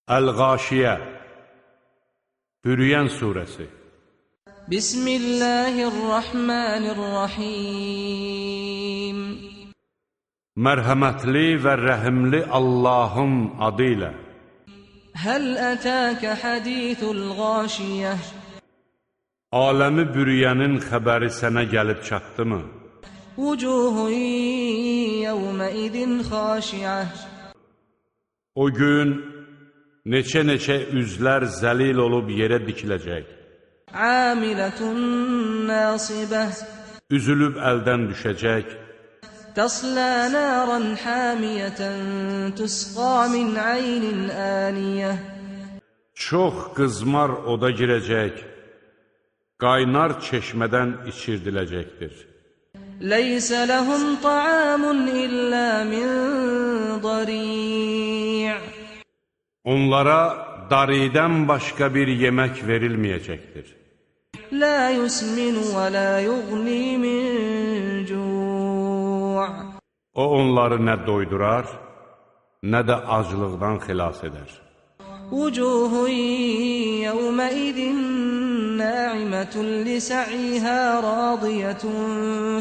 Əl-Qaşiyə Bürüyən surəsi. Bismillahirrahmanirrahim. Mərhəmətli və rəhimli Allahın adı ilə. Həl ətəkə hədithul Qaşiyyə. Aləmi bürüyənin xəbəri sənə gəlib çatdımı? Vucuhun yevmə idin xaşiyə. O gün neçə üzlər zəlil olub yerə dikiləcək. Amilətun nasibə. Üzülüb əldən düşəcək. Təslə naran hamiyətən tüsqa min aynin aniyə. Çox qızmar oda girəcək, qaynar çeşmədən içirdiləcəkdir. Leysə ləhum ta'amun illə min dari'. Onlara daridən başqa bir yemək verilməyəcəkdir. La yusminu və la yughni min cu'. O onları nə doydurar, nə də aclıqdan xilas edər. Vucuhun yevmə idin na'imətun li sə'ihə radiyətun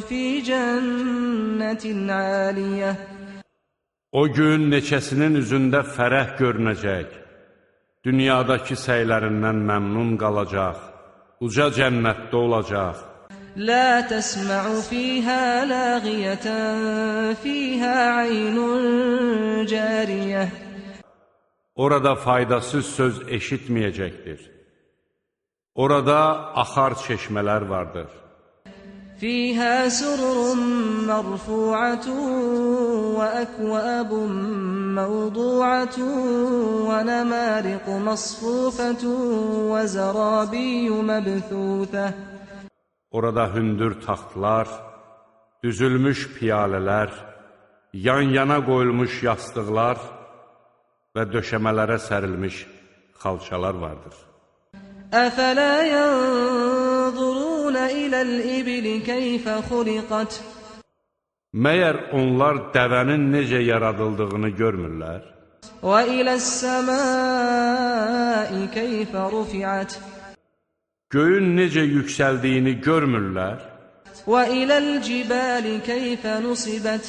fi cənnətin aliyyə. O gün neçəsinin üzündə fərəh görünəcək, dünyadakı səylərindən məmnun qalacaq, uca cənnətdə olacaq. La təsmə'u fiyhə lağiyətən fiyhə aynun cariyə. Orada faydasız söz eşitməyəcəkdir. Orada axar çeşmələr vardır. Fiyhə sururun mərfu'atun və əkvəbun məvdu'atun və nəmariqu masfufətun və zərabiyyü məbthūthə. Orada hündür taxtlar, düzülmüş piyalələr, yan-yana qoyulmuş yastıqlar və döşəmələrə sərilmiş xalçalar vardır. Əfələ yənzurunə iləl-ibili keyfə xuliqət. Məyər onlar dəvənin necə yaradıldığını görmürlər? Və iləs-səmai keyfə rufi'ət. Göyün necə yüksəldiyini görmürlər? Və iləl-cibali keyfə nusibət.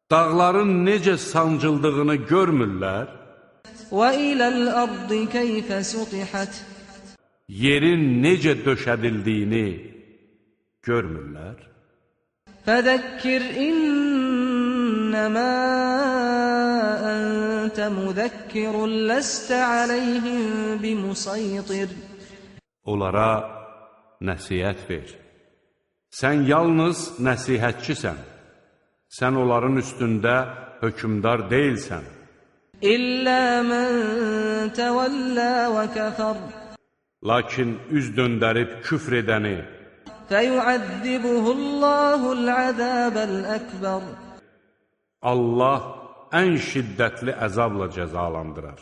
Dağların necə sancıldığını görmürlər? Və iləl-ardı keyfə sutihət. Yerin necə döşədildiyini görmürlər? Fədəkkir innəmə əntə müzəkkirun ləstə aleyhim bimusaytir. Onlara nəsihət ver. Sən yalnız nəsihətçisən. Sən onların üstündə hökümdar deyilsən. İllə mən təvəllə və kəfər. Lakin üz döndərib küfr edəni, fəyuəzzibəhullahu-l-əzəbəl-əkbər. Allah ən şiddətli əzabla cəzalandırar.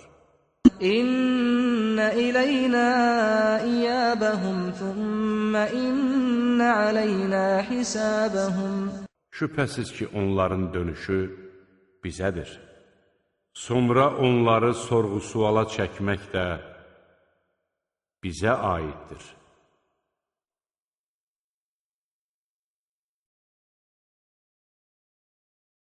İnnə iləynə iyəbəhum, thümmə innə aleynə hisəbəhum. Şübhəsiz ki, onların dönüşü bizədir. Sonra onları sorğu-suala çəkmək də bizə aiddir.